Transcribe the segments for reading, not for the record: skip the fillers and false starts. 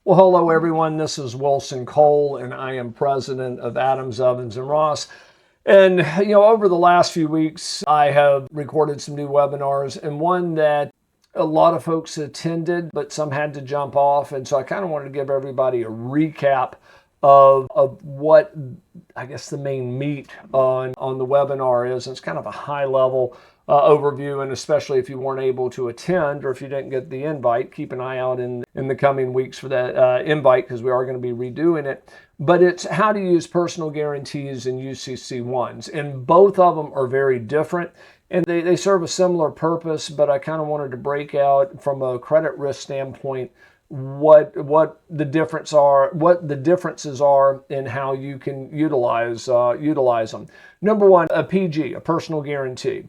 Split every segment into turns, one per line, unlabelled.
Well, hello everyone. This is Wilson Cole, and I am president of Adams, Ovens and Ross. And over the last few weeks, I have recorded some new webinars, and one that a lot of folks attended, but some had to jump off. And so I kind of wanted to give everybody a recap of what I guess the main meat on the webinar is. And it's kind of a high level overview, and especially if you weren't able to attend or if you didn't get the invite, keep an eye out in the coming weeks for that invite, because we are going to be redoing it. But it's how to use personal guarantees in UCC-1s, and both of them are very different. And they serve a similar purpose, but I kind of wanted to break out from a credit risk standpoint what the differences are in how you can utilize them. Number one, a PG, a personal guarantee.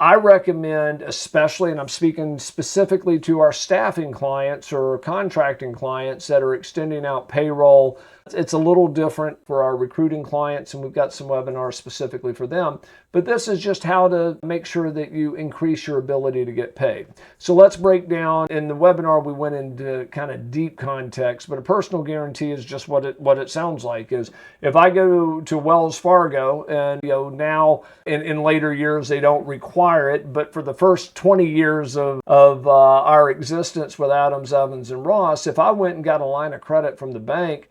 I recommend, especially, and I'm speaking specifically to our staffing clients or contracting clients that are extending out payroll. It's a little different for our recruiting clients, and we've got some webinars specifically for them. But this is just how to make sure that you increase your ability to get paid. So let's break down. In the webinar, we went into kind of deep context, but a personal guarantee is just what it sounds like. Is if I go to Wells Fargo, and now in later years they don't require it, but for the first 20 years of our existence with Adams, Ovens and Ross, if I went and got a line of credit from the bank,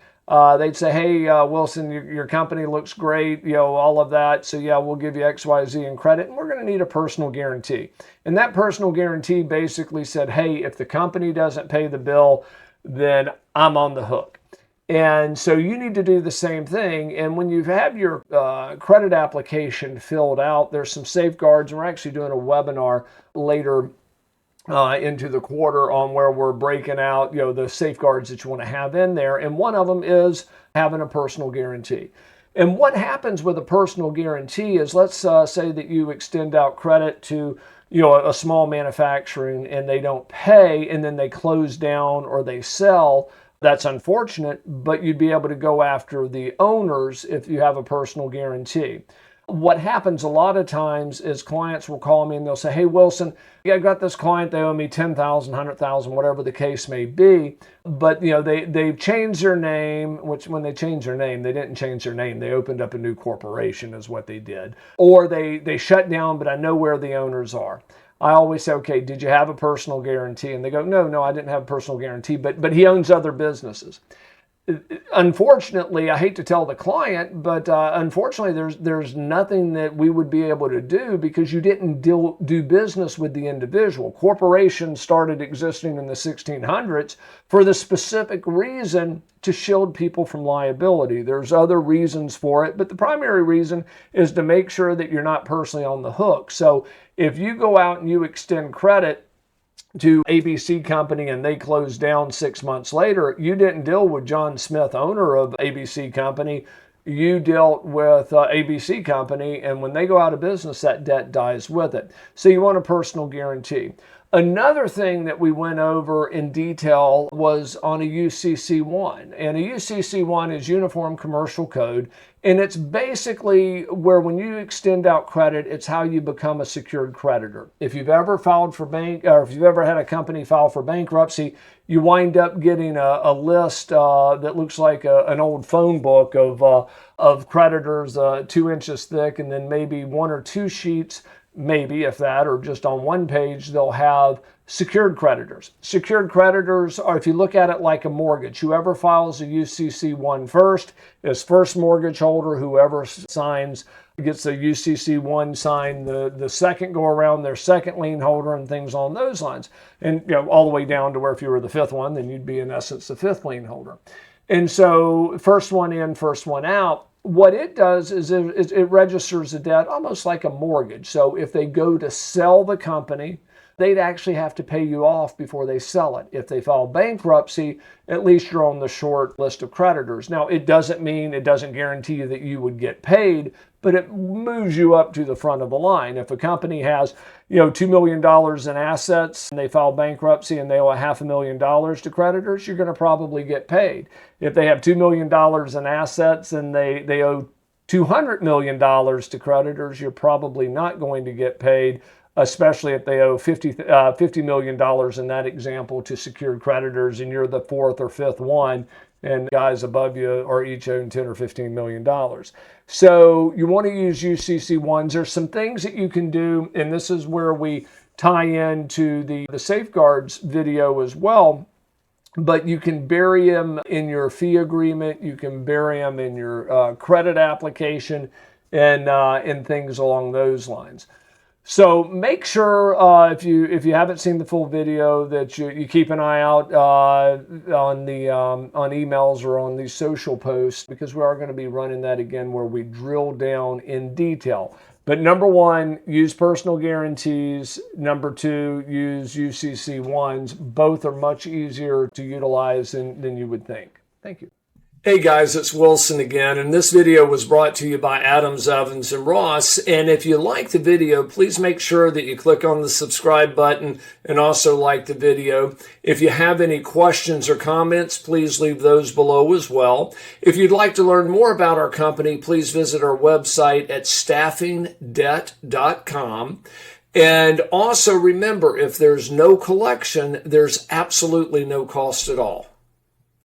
they'd say, hey, Wilson, your company looks great, all of that. So yeah, we'll give you XYZ in credit, and we're going to need a personal guarantee. And that personal guarantee basically said, hey, if the company doesn't pay the bill, then I'm on the hook. And so you need to do the same thing. And when you have your credit application filled out, there's some safeguards, and we're actually doing a webinar later into the quarter on where we're breaking out, the safeguards that you want to have in there. And one of them is having a personal guarantee. And what happens with a personal guarantee is, let's say that you extend out credit to, a small manufacturing, and they don't pay, and then they close down or they sell. That's unfortunate, but you'd be able to go after the owners if you have a personal guarantee. What happens a lot of times is clients will call me and they'll say, hey, Wilson, I got this client, they owe me $10,000, $100,000, whatever the case may be. But, they've changed their name, which when they changed their name, they didn't change their name. They opened up a new corporation is what they did. Or they shut down, but I know where the owners are. I always say, okay, did you have a personal guarantee? And they go, no, I didn't have a personal guarantee, but he owns other businesses. Unfortunately, I hate to tell the client, but unfortunately, there's nothing that we would be able to do, because you didn't do business with the individual. Corporations started existing in the 1600s for the specific reason to shield people from liability. There's other reasons for it, but the primary reason is to make sure that you're not personally on the hook. So if you go out and you extend credit to ABC Company and they closed down 6 months later, you didn't deal with John Smith, owner of ABC Company. You dealt with ABC Company, and when they go out of business, that debt dies with it. So you want a personal guarantee. Another thing that we went over in detail was on a UCC-1. And a UCC-1 is Uniform Commercial Code. And it's basically where, when you extend out credit, it's how you become a secured creditor. If you've ever filed for or if you've ever had a company file for bankruptcy, you wind up getting a list that looks like an old phone book of creditors 2 inches thick, and then maybe 1 or 2 sheets, maybe if that, or just on one page, they'll have secured creditors. Secured creditors are, if you look at it like a mortgage, whoever files a UCC-1 first is first mortgage holder. Whoever signs gets a UCC-1 signed. The second go around, their second lien holder, and things on those lines. And all the way down to where if you were the fifth one, then you'd be in essence the fifth lien holder. And so first one in, first one out. What it does is it registers the debt almost like a mortgage. So if they go to sell the company, they'd actually have to pay you off before they sell it. If they file bankruptcy, at least you're on the short list of creditors. Now, it doesn't guarantee you that you would get paid, but it moves you up to the front of the line. If a company has, $2 million in assets and they file bankruptcy and they owe $500,000 to creditors, you're going to probably get paid. If they have $2 million in assets and they owe $200 million to creditors, you're probably not going to get paid. especially if they owe $50 million in that example to secured creditors, and you're the fourth or fifth one, and guys above you are each owing $10 or $15 million. So you want to use UCC-1s. There's some things that you can do, and this is where we tie into the safeguards video as well. But you can bury them in your fee agreement. You can bury them in your credit application, and things along those lines. So make sure if you haven't seen the full video that you keep an eye out on emails or on these social posts, because we are going to be running that again where we drill down in detail. But number one, use personal guarantees. Number two, use UCC-1s. Both are much easier to utilize than you would think. Thank you. Hey guys, it's Wilson again, and this video was brought to you by Adams, Evans, and Ross. And if you like the video, please make sure that you click on the subscribe button and also like the video. If you have any questions or comments, please leave those below as well. If you'd like to learn more about our company, please visit our website at staffingdebt.com. And also remember, if there's no collection, there's absolutely no cost at all.